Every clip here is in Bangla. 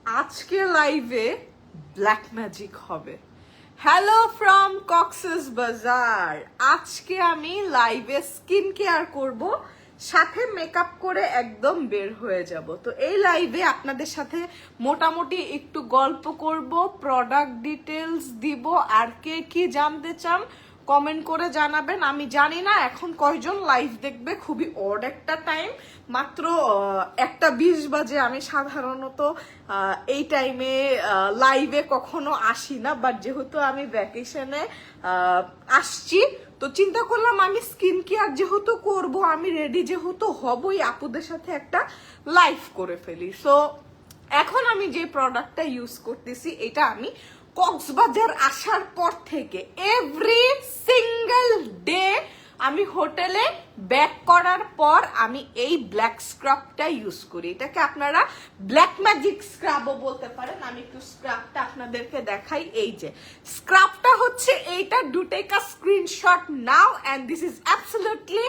আজকে লাইভে ব্ল্যাক ম্যাজিক হবে। হ্যালো ফ্রম কক্সেস বাজার। আজকে আমি লাইভে স্কিন কেয়ার করব, সাথে মেকআপ করে একদম বের হয়ে যাব। তো এই লাইভে আপনাদের সাথে মোটামুটি একটু গল্প করব, প্রোডাক্ট ডিটেলস দিব, আর কে কি জানতে চান কমেন্ট করে জানাবেন। আমি জানি না এখন কয়জন লাইভ দেখবে, খুবই অড একটা টাইম, মাত্র 1:20 বাজে। আমি সাধারণত এই টাইমে লাইভে কখনো আসি না, বাট যেহেতু আমি ভ্যাকেশনে আসছি তো চিন্তা করলাম আমি স্কিন কেয়ার যেহেতু করব, আমি রেডি যেহেতু হবই, আপুদের সাথে একটা লাইভ করে ফেলি। সো এখন আমি যে প্রোডাক্টটা ইউজ করতেছি, এটা আমি কক্সবাজার আসার পর থেকে এভরি সিঙ্গেল ডে আমি হোটেলে ব্যাক করার পর আমি এই ব্ল্যাক স্ক্রাবটা ইউজ করি। এটাকে আপনারা ব্ল্যাক ম্যাজিক স্ক্রাবও বলতে পারেন। আমি একটু স্ক্রাবটা আপনাদেরকে দেখাই। এই যে স্ক্রাবটা হচ্ছে এইটা, do take a screenshot now and this is absolutely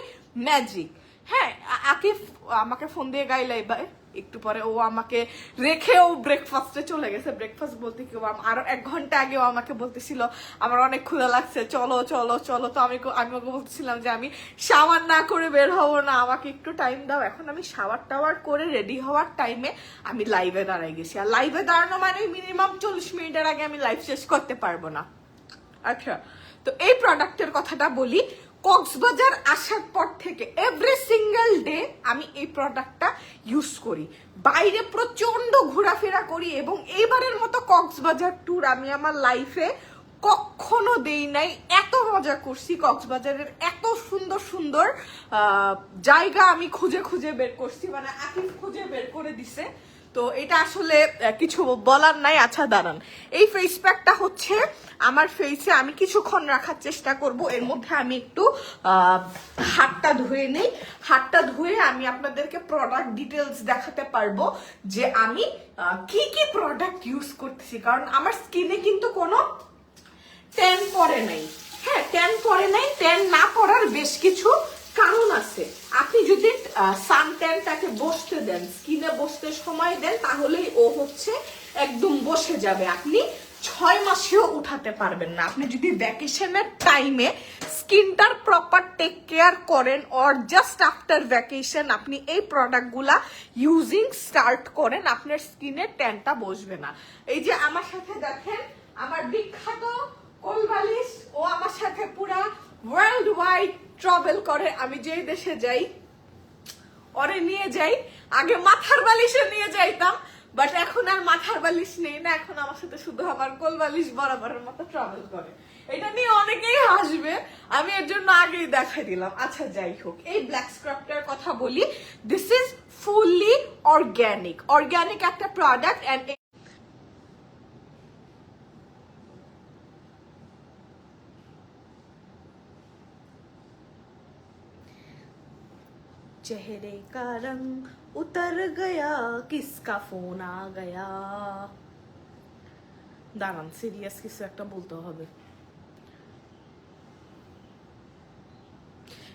magic. হ্যাঁ, আকিফ আমাকে ফোন দিয়ে গাইলাই ভাই একটু পরে, ও আমাকে রেখেও ব্রেকফাস্টে চলে গেছে। ব্রেকফাস্ট বলতে কি, আরো 1 ঘন্টা আগেও আমাকে বলতেছিল আমার অনেক ক্ষুধা লাগছে, চলো চলো চলো। তো আমি ওকে বলতেছিলাম যে আমি শাওয়ার না করে বের হবো না, আমাকে একটু টাইম দাও। এখন আমি শাওয়ার টাওয়ার করে রেডি হওয়ার টাইমে আমি লাইভে দাঁড়াই গেছি। আর লাইভে দাঁড়ানো মানে মিনিমাম 40 মিনিটের আগে আমি লাইভ শেষ করতে পারবো না। আচ্ছা, তো এই প্রোডাক্টের কথাটা বলি। কক্সবাজার আসার পর থেকে এভরি সিঙ্গেল ডে আমি এই প্রোডাক্টটা ইউজ করি। বাইরে প্রচন্ড ঘোরাফেরা করি এবং এইবারের মতো কক্সবাজার ট্যুর আমি আমার লাইফে কখনো দেই নাই। এত মজা করছি, কক্সবাজারের এত সুন্দর সুন্দর জায়গা আমি খুঁজে খুঁজে বের করছি, মানে আকিফ খুঁজে বের করে দিছে। তো এটা আসলে কিছু বলার নাই। আচ্ছা দাঁড়ান, এই ফেস প্যাকটা হচ্ছে আমার ফেসে আমি কিছুক্ষণ রাখার চেষ্টা করব। এর মধ্যে আমি একটু হাতটা ধুয়ে নেই। হাতটা ধুয়ে আমি আপনাদেরকে প্রোডাক্ট ডিটেলস দেখাতে পারবো যে আমি কি কি প্রোডাক্ট ইউজ করতেছি, কারণ আমার স্কিনে কিন্তু কোনো ট্যান পড়ে নাই। হ্যাঁ, ট্যান পড়ে নাই। ট্যান না পড়ার বেশ কিছু কারণ আছে। আপনি যদি সান ট্যানটাকে বসতে দেন, স্কিনে বসতে সময় দেন, তাহলেই ও হচ্ছে একদম বসে যাবে। আপনি 6 মাসেও উঠাতে পারবেন না। আপনি যদি ভ্যাকেশনের টাইমে স্কিনটার প্রপার টেক কেয়ার করেন, অর জাস্ট আফটার ভ্যাকেশন আপনি এই প্রোডাক্টগুলা ইউজিং স্টার্ট করেন, আপনার স্কিনে ট্যানটা বসবে না। এই যে আমার সাথে দেখেন আমার বিখ্যাত কোলবালিশ, ও আমার সাথে পুরা ওয়ার্ল্ড ওয়াইড ট্রাভেল করে। আমি যেই দেশে যাই ওরে নিয়ে যাই। আগে মাথার বালিশে নিয়ে যাইতাম, বাট এখন আর মাথার বালিশ নেই না, এখন আমার সাথে শুধু আমার কোলবালিশ বরাবরের মতো ট্রাভেল করে। এটা নিয়ে অনেকেই হাসবে, আমি এর জন্য আগেই দেখাই দিলাম। আচ্ছা যাই হোক, এই ব্ল্যাক স্ক্রাবটার কথা বলি। দিস ইজ ফুললি অর্গানিক একটা প্রোডাক্ট। এন্ড चेहरे का रंग उतर गया, किसका फोन आ गया। দাঁড়ান, সিরিয়াস কিছু একটা বলতে হবে।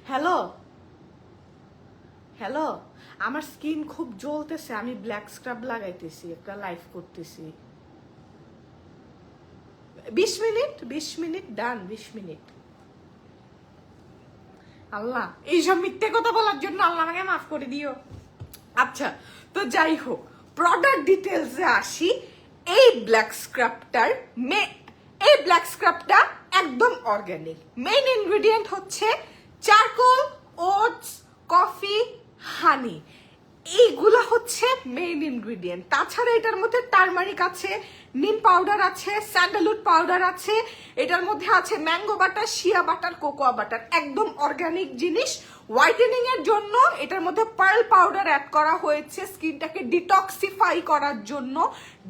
হ্যালো হ্যালো, আমার স্কিন খুব জ্বলতেছে, আমি ব্ল্যাক স্ক্রাব লাগাইতেছি, একটা লাইভ করতেছি। 20 মিনিট ডান, 20 মিনিট। আল্লাহ, এইসব মিথ্যে কথা বলার জন্য আল্লাহ আমাকে মাফ করে দিও। আচ্ছা, তো যাই হোক, প্রোডাক্ট ডিটেলসে আসি। এই ব্ল্যাক স্ক্রাবটা একদম অর্গানিক। মেইন ইনগ্রেডিয়েন্ট হচ্ছে চারকোল, ওটস, কফি, হানি। এইগুলা হচ্ছে মেইন ইনগ্রেডিয়েন্ট। তাছাড়া এটার মধ্যে টারমারিক আছে, নিম পাউডার আছে, স্যান্ডালউড পাউডার আছে, এটার মধ্যে আছে mango butter, shea butter, cocoa butter. একদম অর্গানিক জিনিস। হোয়াইটেনিং এর জন্য এটার মধ্যে পার্ল পাউডার অ্যাড করা হয়েছে, স্কিনটাকে ডিটক্সিফাই করার জন্য,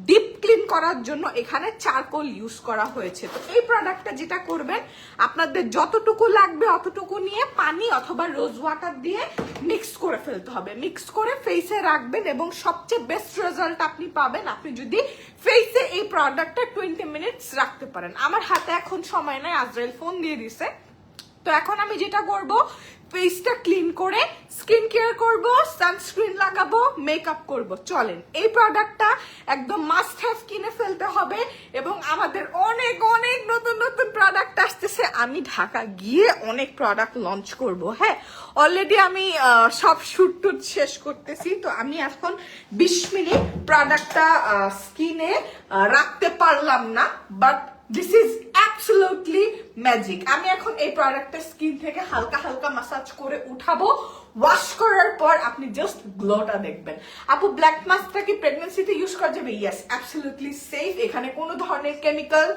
ডিপ ক্লিন করার জন্য এখানে চারকোল ইউজ করা হয়েছে। তো এই প্রোডাক্টটা যেটা করবেন, আপনাদের যতটুকু লাগবে অতটুকু নিয়ে পানি অথবা রোজ ওয়াটার দিয়ে মিক্স করে ফেলতে হবে। মিক্স করে ফেসে রাখবেন এবং সবচেয়ে বেস্ট রেজাল্ট আপনি পাবেন আপনি যদি ফেসে এই প্রোডাক্টটা 20 মিনিটস রাখতে পারেন। আমার হাতে এখন সময় নাই, আজরাইল ফোন দিয়ে দিছে। তো এখন আমি যেটা করব, ফেসটা ক্লিন করে স্কিন কেয়ার করব, সানস্ক্রিন লাগাবো, মেকআপ করব। চলেন, এই প্রোডাক্টটা একদম মাস্ট হ্যাভ কিনে ফেলতে হবে। এবং আমাদের অনেক অনেক নতুন নতুন প্রোডাক্ট আসতেছে। আমি ঢাকা গিয়ে অনেক প্রোডাক্ট লঞ্চ করব। হ্যাঁ, অলরেডি আমি সব শুট টুট শেষ করতেছি। তো আমি এখন 20 মিনিট প্রোডাক্টটা স্কিনে রাখতে পারলাম না, but this is absolutely magic. আমি এখন এই প্রোডাক্টের স্কিন থেকে হালকা হালকা মাসাজ করে উঠাবো। ওয়াশ করার পর আপনি জাস্ট গ্লোটা দেখবেন। আপু, ব্ল্যাক মাস্কটা কি প্রেগন্যান্সিতে ইউজ করা যাবে? Yes, absolutely safe. এখানে কোনো ধরনের কেমিক্যাল,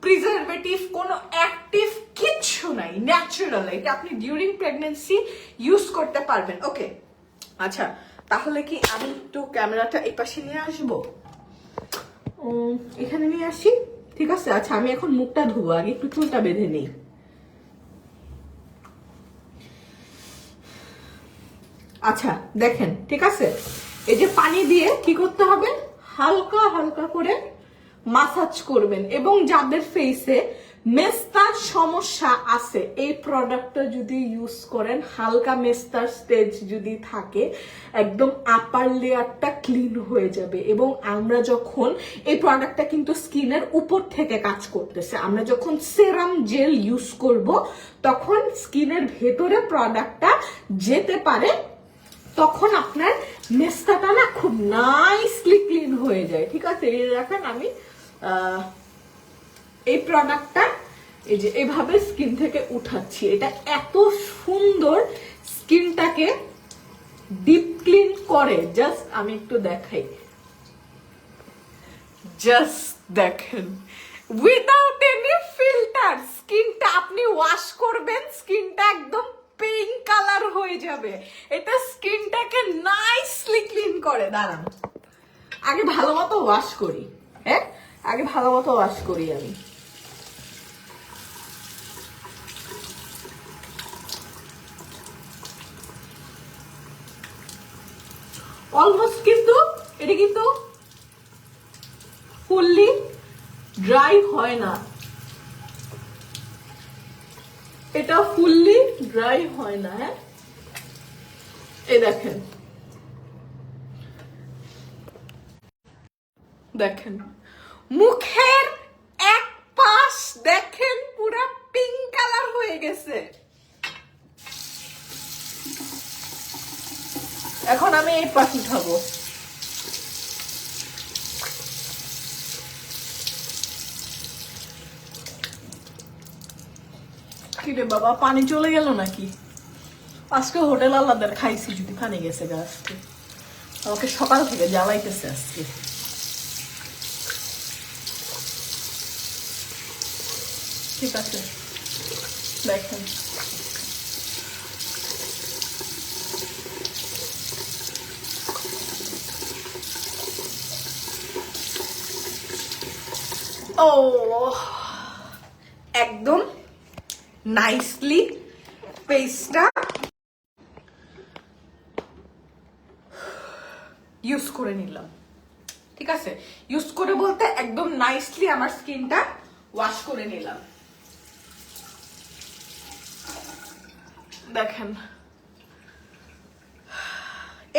প্রিজারভেটিভ, কোনো অ্যাক্টিভ কিচ্ছু নাই, ন্যাচারাল। এটা আপনি ডিউরিং প্রেগন্যান্সি ইউজ করতে পারবেন। ওকে, আচ্ছা, তাহলে কি আমি একটু ক্যামেরাটা এই পাশে নিয়ে আসবো? এখানে নিয়ে আসি, ঠিক আছে? আচ্ছা, আমি এখন মুখটা ধুবো, আগে একটু চুলটা বেঁধে নিই। আচ্ছা দেখেন, ঠিক আছে, এই যে পানি দিয়ে কি করতে হবে, হালকা হালকা করে মাসাজ করবেন। এবং যাদের ফেসে মেস্তার সমস্যা আছে, এই প্রোডাক্টটা যদি ইউজ করেন, হালকা মেস্তার স্টেজ যদি থাকে, একদম আপার লেয়ারটা ক্লিন হয়ে যাবে। এবং আমরা যখন এই প্রোডাক্টটা কিন্তু স্কিনের উপর থেকে কাজ করতেছে, আমরা যখন সেরাম জেল ইউজ করব তখন স্কিনের ভেতরে প্রোডাক্টটা যেতে পারে, তখন আপনার মেস্তাটা না খুব নাইসলি ক্লিন হয়ে যায়। ঠিক আছে, এই দেখেন আমি এই প্রোডাক্টটা এই যে এভাবে স্কিন থেকে উঠাচ্ছি। এটা এত সুন্দর স্কিনটাকে ডিপ ক্লিন করে। জাস্ট আমি একটু দেখাই, জাস্ট দেখেন, উইদাউট এনি ফিল্টার স্কিনটা আপনি ওয়াশ করবেন, স্কিনটা একদম পিঙ্ক কালার হয়ে যাবে। এটা স্কিনটাকে নাইসলি ক্লিন করে। দাঁড়ান, আগে ভালো মতো ওয়াশ করি। হ্যাঁ, আগে ভালো মতো ওয়াশ করি আমি। অলমোস্ট কিন্তু এটা কিন্তু ফুললি ড্রাই হয় না, এটা ফুললি ড্রাই হয় না। হ্যাঁ, এই দেখেন, দেখেন মুখের এক পাশ দেখেন পুরা পিঙ্ক কালার হয়ে গেছে। এখন আমি এই পাশ উঠাবো। কিরে বাবা, পানি চলে গেল নাকি? আজকে হোটেল আলাদার খাইছি, যদি পানি গেছে গা আজকে। আমাকে সকাল থেকে জ্বালাইতেছে আজকে। ঠিক আছে, দেখেন ও একদম নাইসলি পেস্টটা ইউজ করে নিলাম। ঠিক আছে, ইউজ করে বলতে একদম নাইসলি আমার স্কিনটা ওয়াশ করে নিলাম। দেখেন,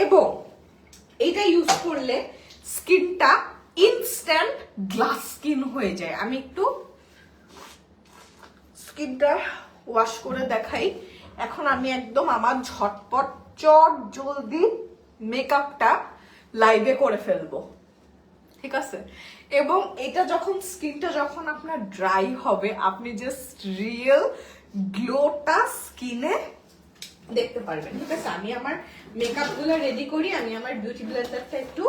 এবং এটা ইউজ করলে স্কিনটা ইনস্ট্যান্ট গ্লাস স্কিন হয়ে যায়। আমি একটু স্কিনটা ওয়াশ করে দেখাই। এখন আমি একদম আমার ঝটপট চট জলদি মেকআপটা লাইভে করে ফেলবো। ঠিক আছে, এবং এটা যখন স্কিনটা যখন আপনার ড্রাই হবে, আপনি জাস্ট রিয়েল গ্লোটা স্কিনে দেখতে পারবেন। ঠিক আছে, আমি আমার মেকআপ গুলো রেডি করি। আমি আমার বিউটি ব্লেন্ডারটা একটু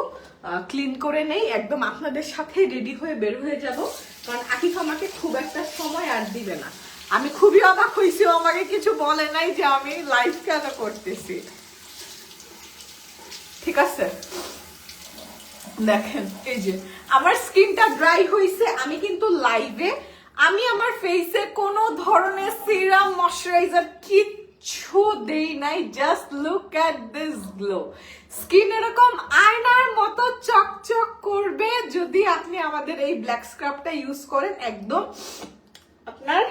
ক্লিন করে নেই, একদম আপনাদের সাথে রেডি হয়ে বের হয়ে যাব। কারণ আকিফ আমাকে খুব একটা সময় আর দিবে না। আমি খুবই অবাক হয়েছি, আমাকে কিছু বলে নাই যে আমি লাইভ কেন করতেছি। ঠিক আছে, দেখেন এই যে আমার স্কিনটা ড্রাই হয়েছে। আমি কিন্তু লাইভে আমি আমার ফেসে কোনো ধরনের সিরাম, ময়শ্চারাইজার কিচ্ছু দেই নাই। Just look at this glow. Skin এরকম আয়নার মতো চকচক করবে যদি আপনি আমাদের এই ব্ল্যাক স্ক্রাবটা ইউজ করেন। একদম আপনার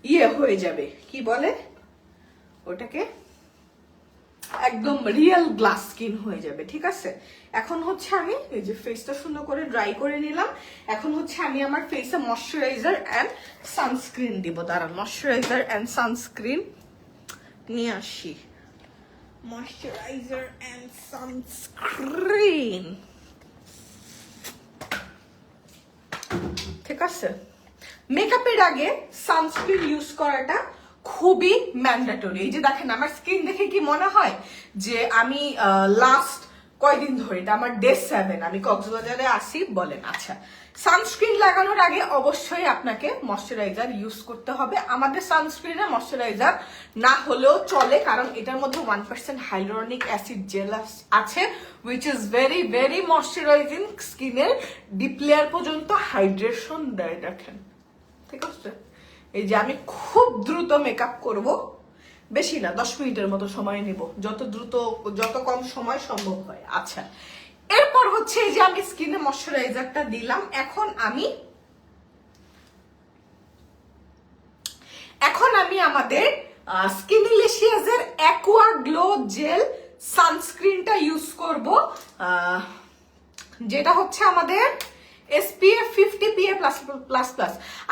ইয়ে হয়ে যাবে, কি বলে ওটাকে একদম রিয়েল গ্লাস স্কিন হয়ে যাবে, ঠিক আছে? এখন হচ্ছে আমি এই যে ফেসটা সুন্দর করে ড্রাই করে নিলাম। এখন হচ্ছে আমি আমার ফেসে ময়শ্চারাইজার অ্যান্ড সানস্ক্রিন দিব। দাঁড়ান, ময়শ্চারাইজার অ্যান্ড সানস্ক্রিন নিয়ে আসি। ময়শ্চারাইজার অ্যান্ড সানস্ক্রিন, ঠিক আছে? মেকআপের আগে সানস্ক্রিন ইউজ করাটা খুবই ম্যান্ডেটরি। এই যে দেখেন আমার স্কিন দেখে কি মনে হয় যে আমি লাস্ট কয়দিন ধরে, এটা আমার ডে 7 আমি কক্সবাজারে আসি বলেন। আচ্ছা, সানস্ক্রিন লাগানোর আগে অবশ্যই আপনাকে ময়শ্চারাইজার ইউজ করতে হবে। আমাদের সানস্ক্রিনে ময়শ্চারাইজার না হলেও চলে, কারণ এটার মধ্যে 1% হাইলোরনিক অ্যাসিড জেল আছে, which is very very moisturising, স্কিনের ডিপ লেয়ার পর্যন্ত হাইড্রেশন দেয়। দেখেন, ঠিক আছে? এই যে আমি খুব দ্রুত মেকআপ করব, বেশি না, 10 মিনিটের মতো সময় নিব, যত দ্রুত যত কম সময় সম্ভব হয়। আচ্ছা, এরপর হচ্ছে এই যে আমি স্কিনে ময়শ্চারাইজারটা দিলাম। এখন আমি আমাদের স্কিনিলিশিয়াসের অ্যাকোয়া গ্লো জেল সানস্ক্রিনটা ইউজ করব, যেটা হচ্ছে আমাদের SPF 50 PA+++।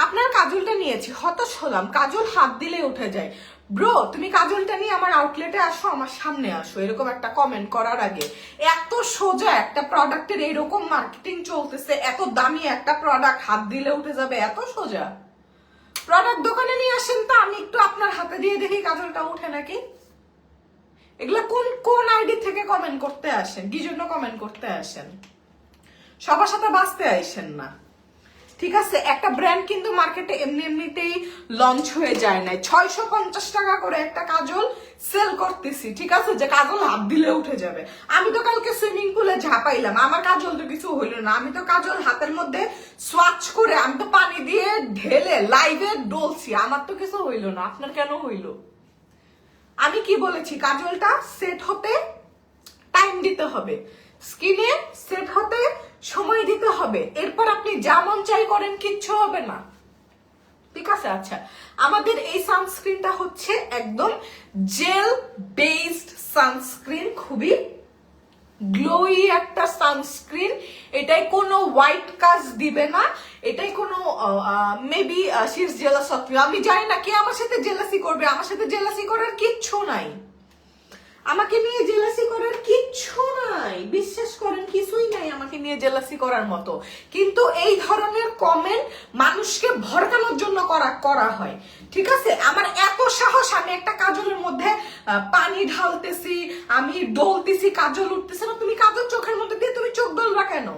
আপনার কাজলটা নিয়েছি, হতাশ হলাম, কাজল হাত দিলে উঠে যায়। ব্রো, তুমি কাজলটা নিয়ে আমার আউটলেটে আসো, আমার সামনে আসো, এরকম একটা কমেন্ট করার আগে। এত সোজা একটা প্রোডাক্টের এরকম মার্কেটিং চলতেছে, এত দামি একটা প্রোডাক্ট হাত দিলে উঠে যাবে, এত সোজা? প্রোডাক্ট দোকানে নিয়ে আসেন তো, আমি একটু আপনার হাতে দিয়ে দেখি কাজলটা উঠে নাকি। এগুলা কোন আইডি থেকে কমেন্ট করতে আসেন? কি জন্য কমেন্ট করতে আসেন? সবার সাথে বাঁচতে আইসেন না, ঠিক আছে? একটা ব্র্যান্ড কিন্তু মার্কেটে এমনিতেই লঞ্চ হয়ে যায় না। 650 টাকা করে একটা কাজল সেল করতেছি, ঠিক আছে, যে কাজল হাত দিলে উঠে যাবে। আমি তো কালকে সুইমিং পুলে ঝাঁপাইলাম, আমার কাজল তো কিছু হইলো না। আমি তো কাজল হাতের মধ্যে সোয়াচ করে, আমি তো পানি দিয়ে ঢেলে লাইভে ডলছি, আমার তো কিছু হইলো না। আপনার কেন হইলো? আমি কি বলেছি? কাজলটা সেট হতে টাইম দিতে হবে, স্কিনে সেট হতে সময় দিতে হবে, এরপর আপনি যা মন চাই করেন, কিচ্ছু হবে না, ঠিক আছে? আচ্ছা, আমাদের এই সানস্ক্রিনটা হচ্ছে একদম জেল বেসড সানস্ক্রিন, খুবই গ্লোই একটা সানস্ক্রিন। এটাই কোনো হোয়াইট কাজ দিবে না, এটাই কোনো maybe she is jealous of you. আমি জানি না কে আমার সাথে জেলাসি করবে, আমার সাথে জেলাসি করার কিচ্ছু নাই, আমাকে নিয়ে জেলাসি করার কিচ্ছু নাই, বিশ্বাস করেন, কিছুই নাই আমাকে নিয়ে জেলাসি করার মতো। কিন্তু এই ধরনের কমেন্ট মানুষকে ভড়কানোর জন্য করা হয়, ঠিক আছে? আমার এত সাহস, আমি একটা কাজলের মধ্যে পানি ঢালতেছি, আমি ডলতেছি, কাজল উঠতেছে না, তুমি কাজল চোখের মধ্যে দিয়ে তুমি চোখ ডলবা কেন?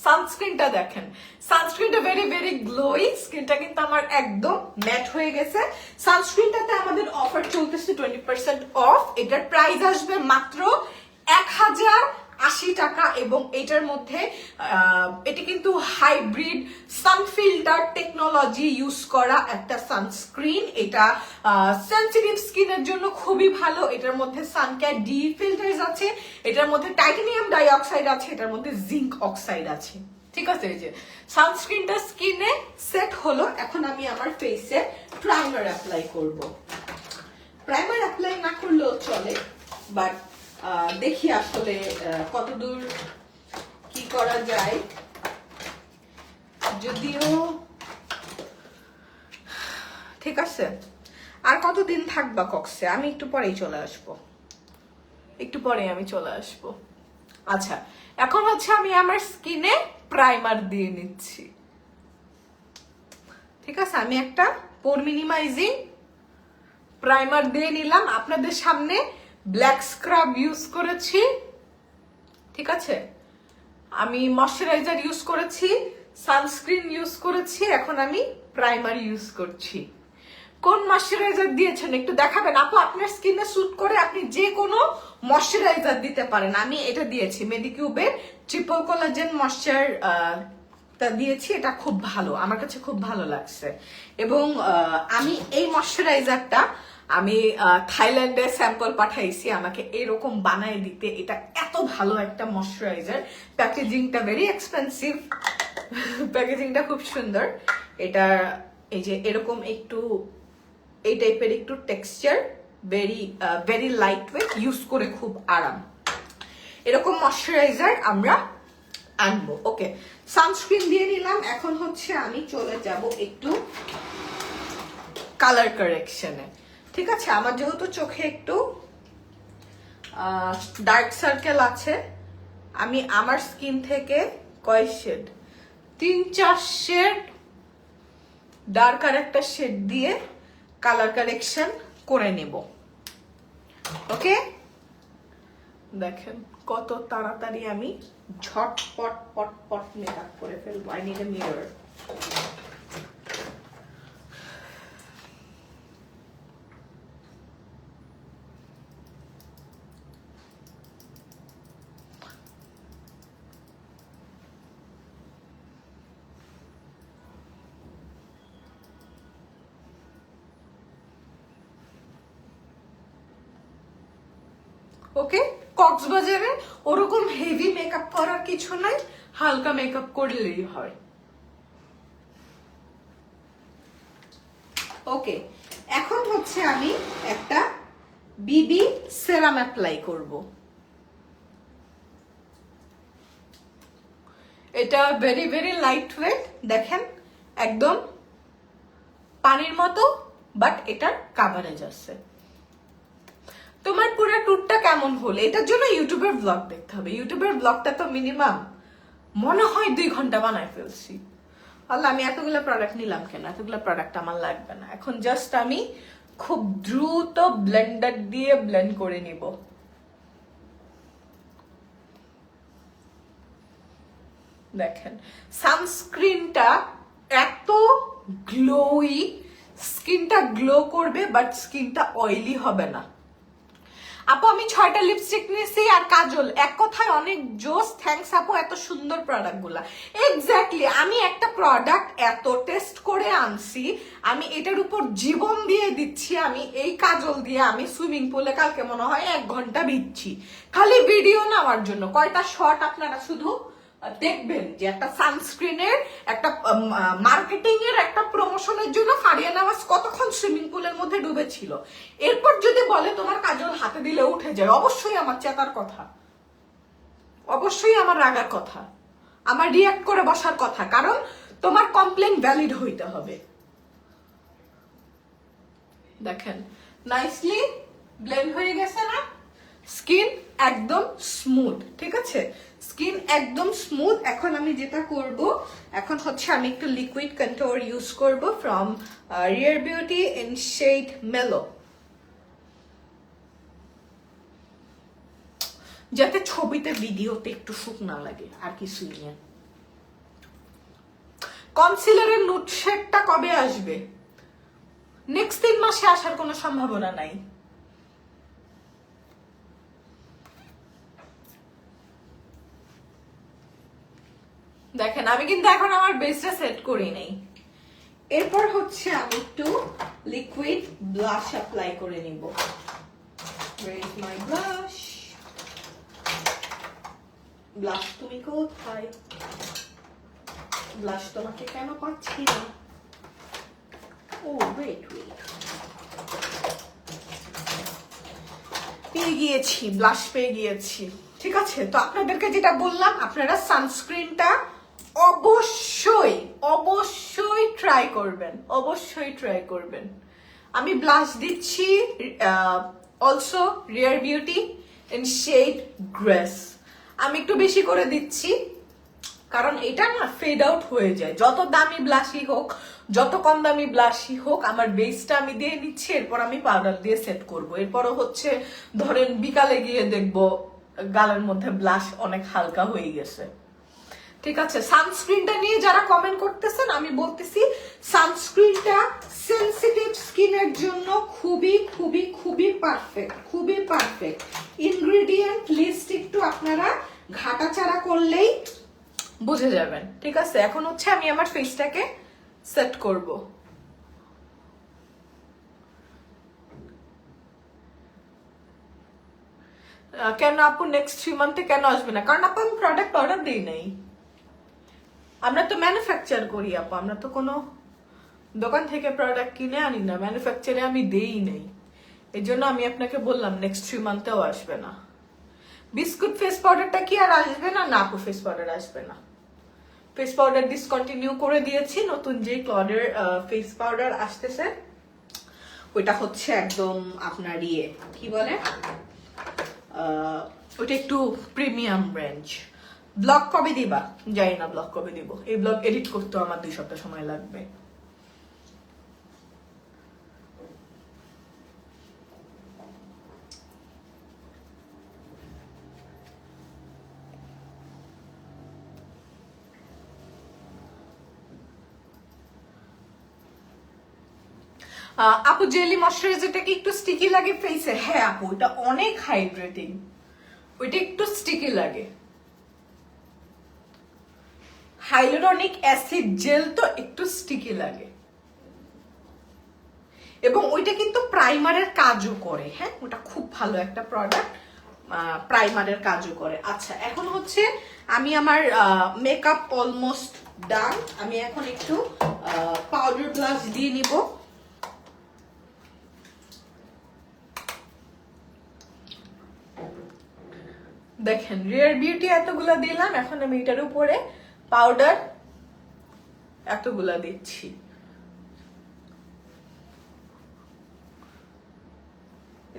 সানস্ক্রিনটা দেখেন, সানস্ক্রিনটা ভেরি ভেরি গ্লোই, স্কিনটা কিন্তু আমার একদম ম্যাট হয়ে গেছে। সানস্ক্রিনটাতে আমাদের অফার চলতেছে 20% অফ। এটার প্রাইস আসবে মাত্র 1080 টাকা, এবং এটার মধ্যে এটি কিন্তু হাইব্রিড সানফিল্টার টেকনোলজি ইউজ করা একটা সানস্ক্রিন। এটা সেনসিটিভ স্কিনের জন্য খুবই ভালো। এটার মধ্যে সানকেয়ার ডি ফিল্টার্স আছে, এটার মধ্যে টাইটানিয়াম ডাইঅক্সাইড আছে, এটার মধ্যে জিঙ্ক অক্সাইড আছে, ঠিক আছে? এই যে সানস্ক্রিনটা স্কিনে সেট হলো। এখন আমি আমার ফেসে প্রাইমার অ্যাপ্লাই করব। প্রাইমার অ্যাপ্লাই না করলেও চলে, বাট দেখি আসলে কতদূর কি করা যায়। যদিও ঠিক আছে, আর কতদিন থাকবা কক্সে? আমি একটু পরেই চলে আসবো, একটু পরে আমি চলে আসবো। আচ্ছা, এখন হচ্ছে আমি আমার স্কিনে প্রাইমার দিয়ে নিচ্ছি, ঠিক আছে? আমি একটা পোর মিনিমাইজিং প্রাইমার দিয়ে নিলাম। আপনাদের সামনে ব্ল্যাক স্ক্রাব ইউজ করেছি, ঠিক আছে? আমি ময়শ্চারাইজার ইউজ করেছি, সানস্ক্রিন ইউজ করেছি, এখন আমি প্রাইমার ইউজ করছি। কোন ময়শ্চারাইজার দিয়েছেন একটু দেখাবেন আপু? আপনার স্কিনে স্যুট করে আপনি যে কোনো ময়শ্চারাইজার দিতে পারেন। আমি এটা দিয়েছি, মেডিকিউবের ট্রিপল কোলাজেন ময়শ্চার তা দিয়েছি, এটা খুব ভালো, আমার কাছে খুব ভালো লাগছে। এবং আমি এই ময়শ্চারাইজারটা আমি থাইল্যান্ডে স্যাম্পল পাঠাইছি আমাকে এরকম বানায় দিতে। এটা এত ভালো একটা ময়শ্চারাইজার, প্যাকেজিংটা ভেরি এক্সপেন্সিভ, প্যাকেজিংটা খুব সুন্দর। এটা এই যে এরকম একটু এই টাইপের একটু texture, very light weight, use করে খুব আরাম। এরকম ময়শ্চারাইজার আমরা আনবো। ওকে, সানস্ক্রিন দিয়ে নিলাম। এখন হচ্ছে আমি চলে যাব একটু কালার কারেকশনে। ঠিক আছে, আমার যেহেতু চোখে একটু ডার্ক সার্কেল আছে, আমি আমার স্কিন থেকে কয় শেড, 3-4 শেড ডার্ক আর একটা শেড দিয়ে কালার কারেকশন করে নেব। ওকে, দেখেন কত তাড়াতাড়ি আমি ঝটপট পট পট মেকআপ করে ফেলবো। I need a mirror. Okay, কক্সবাজারে ওরকম হেভি মেকআপ করার কিছু নাই, হালকা মেকআপ করলেই হয়। ওকে, এখন হচ্ছে আমি একটা বিবি সেরাম অ্যাপ্লাই করব। এটা ভেরি লাইট ওয়েট, দেখেন একদম পানির মতো, বাট এটার কাভারেজ আছে। তোমার পুরো ট্যুরটা কেমন হলো, এটার জন্য ইউটিউবের ব্লগ দেখতে হবে। ইউটিউবের ব্লগটা তো মিনিমাম মনে হয় 2 ঘন্টা বানায় ফেলছি। আল্লাহ, আমি এতগুলো প্রোডাক্ট নিলাম কেন? এতগুলো প্রোডাক্ট আমার লাগবে না। এখন জাস্ট আমি খুব দ্রুত ব্লেন্ডার দিয়ে ব্লেন্ড করে নিব। দেখেন সানস্ক্রিনটা এত গ্লোই, স্কিনটা গ্লো করবে বাট স্কিনটা অয়েলি হবে না। আপু আমি 6টা লিপস্টিক নিয়েছি আর কাজল, এক কথায় অনেক জোস। থ্যাঙ্কস আপু, এত সুন্দর প্রোডাক্ট গুলা। এক্স্যাক্টলি, আমি একটা প্রোডাক্ট এত টেস্ট করে আনছি, আমি এটার উপর জীবন দিয়ে দিচ্ছি। আমি এই কাজল দিয়ে আমি সুইমিং পুলে কালকে মনে হয় 1 ঘন্টা ভিজছি, খালি ভিডিও নেওয়ার জন্য। কয়টা শট আপনারা শুধু দেখবেন যে একটা সানস্ক্রিনের, একটা মার্কেটিং এর, একটা প্রমোশনের জন্য ফারিয়া নামাজ কতক্ষণ সুইমিং পুলের মধ্যে ডুবেছিল। এরপর যদি বলে তোমার কাজল হাতে দিলে উঠে যায়, অবশ্যই আমার চেতার কথা, অবশ্যই আমার রাগার কথা, আমার রিয়াক্ট করে বসার কথা, কারণ তোমার কমপ্লেন ভ্যালিড হইতে হবে। দেখেন নাইসলি ব্লেন্ড হয়ে গেছে না? স্কিন একদম স্মুথ, ঠিক আছে, স্কিন একদম স্মুথ। এখন আমি যেটা করব, এখন হচ্ছে আমি একটু লিকুইড কন্ট্যুর ইউজ করব from Rare Beauty in shade Mellow, যাতে ছবিতে ভিডিওতে একটু শুকনা লাগে, আর কিছুই না। কনসিলারের নুট শেডটা কবে আসবে? নেক্সট 3 মাসে আসার কোনো সম্ভাবনা নাই। দেখেন আমি কিন্তু এখন আমার বেসটা সেট করি নাই। এরপর হচ্ছে আমি একটু লিকুইড ব্লাশ অ্যাপ্লাই করে নিব। Where is my blush? Blush তুমি কোথায়? ব্লাশ তোমাকে কেন পাচ্ছি না? ও ওয়েট, পেয়ে গিয়েছি, ব্লাশ পেয়ে গিয়েছি। ঠিক আছে, তো আপনাদেরকে যেটা বললাম, আপনারা সানস্ক্রিনটা অবশ্যই ট্রাই করবেন, অবশ্যই ট্রাই করবেন। আমি ব্লাশ দিচ্ছি also Rare Beauty in shade Grace. আমি একটু বেশি করে দিচ্ছি, কারণ এটা না ফেড আউট হয়ে যায়। যত দামি ব্লাশই হোক, যত কম দামি ব্লাশই হোক, আমার বেসটা আমি দিয়ে নিচ্ছি, এরপর আমি পাউডার দিয়ে সেট করব। এরপরও হচ্ছে ধরেন বিকালে গিয়ে দেখবো গালের মধ্যে ব্লাশ অনেক হালকা হয়ে গেছে। ঠিক আছে, সানস্ক্রিনটা নিয়ে যারা কমেন্ট করতেছেন, আমি বলতেছি সানস্ক্রিনটা সেনসিটিভ স্কিনের জন্য খুবই পারফেক্ট। ইনগ্রেডিয়েন্ট লিস্ট একটু আপনারা ঘাটাচাড়া করলেই বুঝে যাবেন। ঠিক আছে, এখন হচ্ছে আমি আমার ফেসটাকে সেট করব। কেন আপু নেক্সট 3 মান্থে কেন আসবে না? কারণ আপু আমি প্রোডাক্ট অর্ডার দিই নাই, আমরা তো ম্যানুফ্যাকচার করি আপু, আমরা তো কোনো দোকান থেকে প্রোডাক্ট কিনে আনি না, ম্যানুফ্যাকচারে আমি দেই নেই। এই জন্য আমি আপনাকে বললাম নেক্সট 3 মান্থেও আসবে না। বিস্কুট ফেস পাউডারটা কি আর আসবে না? না আপু, ফেস পাউডার আসবে না। ফেস পাউডার ডিসকন্টিনিউ করে দিয়েছি। নতুন যে ক্লডের ফেস পাউডার আসতেছে ওইটা হচ্ছে একদম আপনার কি বলে, ওইটা একটু প্রিমিয়াম রেঞ্জ। ব্লগ কবে দিবা? জানি না ব্লগ কবে দিব। এই ব্লগ এডিট করতেও আমার 2 সপ্তাহ সময় লাগবে। আপু জেলি ময়শ্চারাইজারটা কি একটু স্টিকি লাগে ফেসে? হ্যাঁ আপু, এটা অনেক হাইড্রেটিং, ওইটা একটু স্টিকি লাগে। হাইলুরনিক অ্যাসিড জেল তো একটু স্টিকি লাগে, এবং ওইটা কিন্তু প্রাইমারের কাজও করে। হ্যাঁ, ওটা খুব ভালো একটা প্রোডাক্ট, প্রাইমারের কাজও করে। আচ্ছা, এখন হচ্ছে আমি আমার মেকআপ অলমোস্ট ডান। আমি এখন একটু পাউডার ব্লাশ দিয়ে নিব। দেখেন রিয়ার বিউটি এতগুলা দিলাম, এখন আমি এটার উপরে পাউডার এতগুলা দিচ্ছি।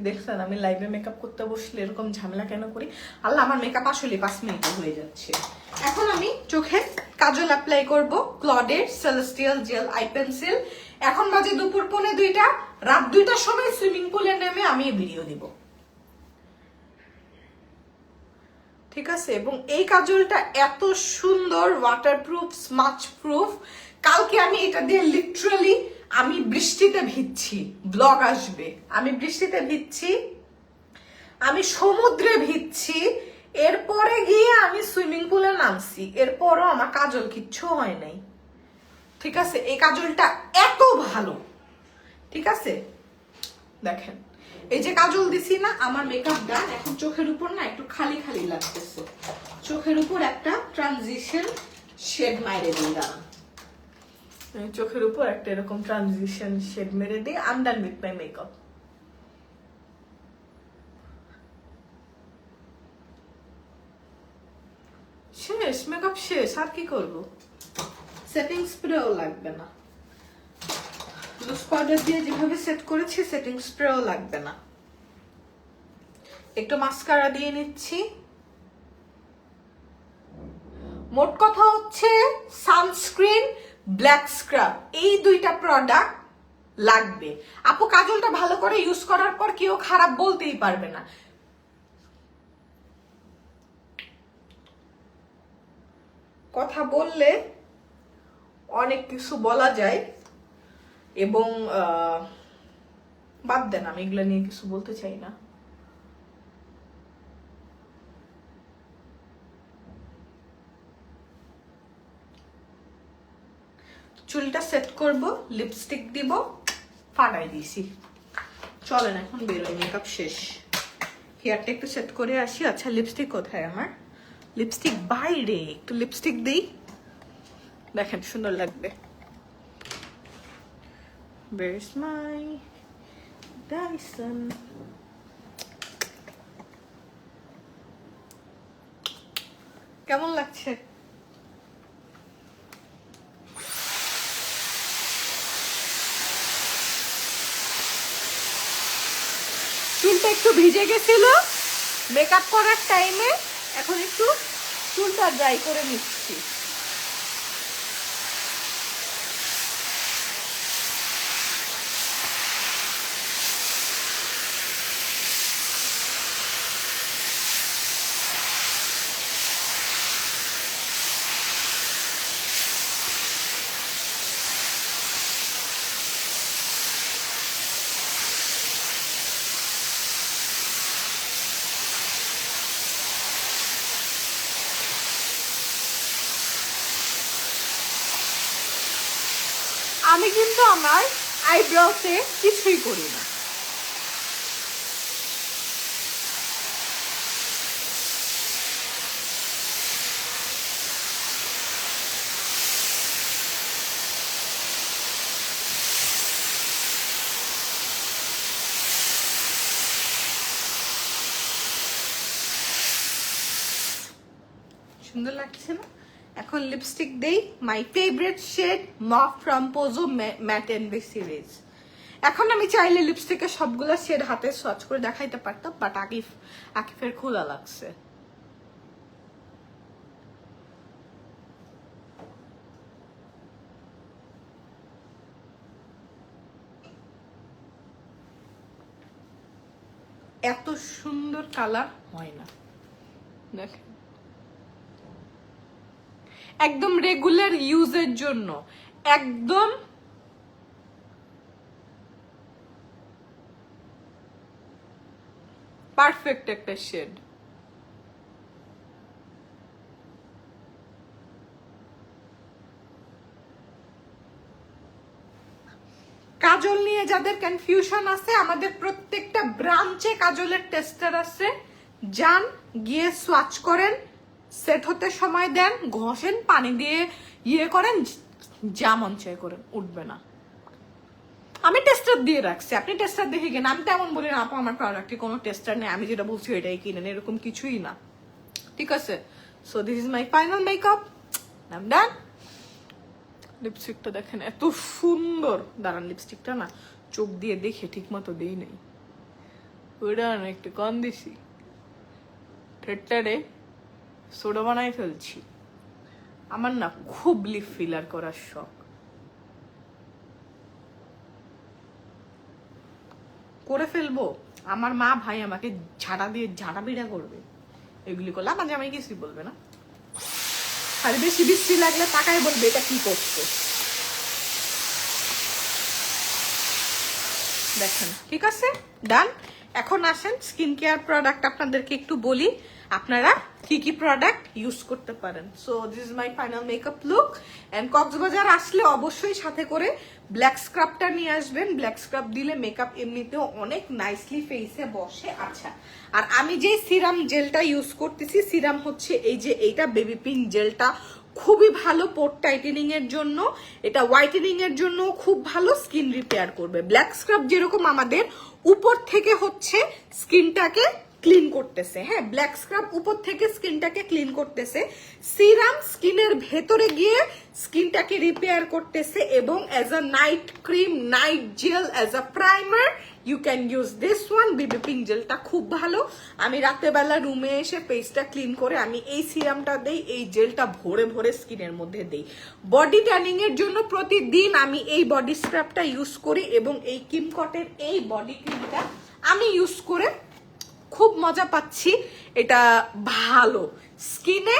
দেখছেন আমি লাইভে মেকআপ করতে বসলে এরকম ঝামেলা কেন করি? আল্লাহ, আমার মেকআপ আসলে 5 মিনিটে হয়ে যাচ্ছে। এখন আমি চোখে কাজল অ্যাপ্লাই করব ক্লডের সেলেস্টিয়াল জেল আই পেন্সিল। এখন বাজে দুপুর 1:45, রাত 2টার সময় সুইমিং পুলে নেমে আমি ভিডিও দিব, ঠিক আছে? এবং এই কাজলটা এত সুন্দর, ওয়াটারপ্রুফ, স্মাচ প্রুফ। কালকে আমি এটা দিয়ে লিটারালি আমি বৃষ্টিতে ভিজছি, ব্লগ আসবে আমি বৃষ্টিতে ভিজছি, আমি সমুদ্রে ভিজছি, এরপরে গিয়ে আমি সুইমিং পুলে নামছি, এরপরও আমার কাজল কিচ্ছু হয় নাই, ঠিক আছে? এই কাজলটা এত ভালো, ঠিক আছে? দেখেন এই যে কাজল দিছি না, আমার মেকআপ ডান। এখন চোখের উপর না একটু খালি খালি লাগতেছে, চোখের উপর একটা ট্রানজিশন শেড মাইরে দিই। দাঁড়ান, চোখের উপর একটা এরকম ট্রানজিশন শেড মেরে দিই। I am done with my makeup. শেষ, মেকআপ শেষ, আর কি করব? সেটিং স্প্রেও লাগবে না, লুজ পাউডার দিয়ে যেভাবে সেট করেছি সেটিং স্প্রেও লাগবে না। একটু মাস্কারা দিয়ে নিচ্ছি। মোট কথা হচ্ছে সানস্ক্রিন, ব্ল্যাক স্ক্রাব, এই 2টা প্রোডাক্ট লাগবে। আপু কাজলটা ভালো করে ইউজ করার পর কেউ খারাপ বলতেই পারবে না। কথা বললে অনেক কিছু বলা যায়, এবং বাদ দেন, আমি এগুলো নিয়ে কিছু বলতে চাই না। চুলটা সেট করব, লিপস্টিক দিব, ফাটাই দিয়েছি। চলেন এখন বেরোই, মেকআপ শেষ। হেয়ারটা একটু সেট করে আসি। আচ্ছা লিপস্টিক কোথায় আমার? লিপস্টিক বাইরে, একটু লিপস্টিক দিই, দেখেন সুন্দর লাগবে। Where's my Dyson? কেমন লাগছে? চুলটা একটু ভিজে গেছিল মেকআপ করার টাইমে, এখন একটু চুলটা ড্রাই করে নিচ্ছি। আমি কিন্তু আমার আইব্রোতে কিছুই করি না, সুন্দর লাগছে না? এখন লিপস্টিক দেই, my favourite shade mauve from Pozo matte NV series. এখন আমি চাইলে লিপস্টিকের সবগুলো শেড হাতে সোয়াচ করে দেখাইতে পারতাম, বাট আকিফের খোলা লাগছে। এত সুন্দর কালার হয় না, দেখেন একদম রেগুলার ইউজের জন্য একদম পারফেক্ট একটা শেড। কাজল নিয়ে যাদের কনফিউশন আছে, আমাদের প্রত্যেকটা ব্রাঞ্চে কাজলের টেস্টার আছে, যান গিয়ে সোয়াচ করেন, সেট হতে সময় দেন, ঘষেন, পানি দিয়ে করেন, যা মন চায় করেন, উঠবে না। আমি টেস্টার দিয়ে রাখছি, আপনি টেস্টার দেখে কিনা। আমি তেমন বলি না আপু আমার প্রোডাক্টে কোনো টেস্টার নেই, আমি যেটা বলছি এটাই কিনেন, এরকম কিছুই না, ঠিক আছে? So this is my final makeup, I am done. লিপস্টিকটা দেখেন এত সুন্দর, দাঁড়ান লিপস্টিকটা না চোখ দিয়ে দেখে ঠিক মতো দেই নাই, ওইটা না একটু কম দিছি, ঠেটটারে সোডা বানাই ফেলছি। আমার না খুব লিপ ফিলার করার শখ, করে ফেলবো। আমার মা ভাই আমাকে ঝাঁটা দিয়ে ঝাঁটা বিড়া করবে এগুলি করলে, আমার জামাই কিছুই বলবে না, আর বেশি বৃষ্টি লাগলে তাকাই বলবে এটা কি করছে। দেখেন ঠিক আছে, ডান। এখন আসেন স্কিন কেয়ার প্রোডাক্ট আপনাদেরকে একটু বলি, আপনারা কি কি প্রোডাক্ট ইউজ করতে পারেন। So this is my final makeup look. And Cox's Bazar আসলে অবশ্যই সাথে করে ব্ল্যাক স্ক্রাবটা নিয়ে আসবেন। ব্ল্যাক স্ক্রাব দিলে মেকআপ এমনিতেও অনেক নাইসলি ফেসে বসে। আচ্ছা, আর আমি যে সিরাম জেলটা ইউজ করতেছি, সিরাম হচ্ছে এই যে এইটা বেবি পিঙ্ক জেলটা, খুবই ভালো পোর টাইটেনিং এর জন্য, এটা হোয়াইটেনিং এর জন্য খুব ভালো, স্কিন রিপেয়ার করবে। ব্ল্যাক স্ক্রাব যেরকম আমাদের উপর থেকে হচ্ছে স্কিনটাকে ক্লিন করতেছে, হ্যাঁ ব্ল্যাক স্ক্রাব উপর থেকে স্কিনটাকে ক্লিন করতেছে, সিরাম স্কিনের ভেতরে গিয়ে স্কিনটাকে রিপেয়ার করতেছে, এবং as a night cream, night gel, as a primer you can use this one. Baby pink জেলটা খুব ভালো। আমি রাতেবেলা রুমে এসে ফেসটা ক্লিন করে আমি এই সিরামটা দেই, এই জেলটা ভরে ভরে স্কিনের মধ্যে দেই। বডি ট্যানিং এর জন্য প্রতিদিন আমি এই বডি স্ক্রাবটা ইউজ করি, এবং এই কিমকটের এই বডি ক্রিমটা আমি ইউজ করে খুব মজা পাচ্ছি। এটা ভালো, স্কিনে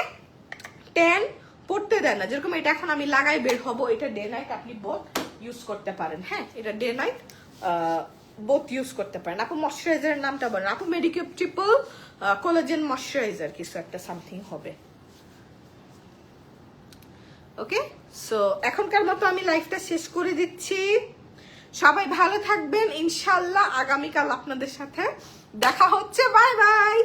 ট্যান পড়তে দেয় না। যেরকম এটা এখন আমি লাগাই বের হবো, এটা ডে নাইট আপনি বোথ ইউজ করতে পারেন, হ্যাঁ এটা ডে নাইট বোথ ইউজ করতে পারেন। আপু ময়শ্চারাইজারের নামটা বলেন। আপু মেডিকিউর ট্রিপল কোলাজেন ময়শ্চারাইজার কিছু একটা সামথিং হবে। ওকে, সো এখনকার মতো আমি লাইফটা শেষ করে দিচ্ছি। সবাই ভালো থাকবেন, ইনশাল্লাহ আগামীকাল আপনাদের সাথে দেখা হচ্ছে। Bye bye.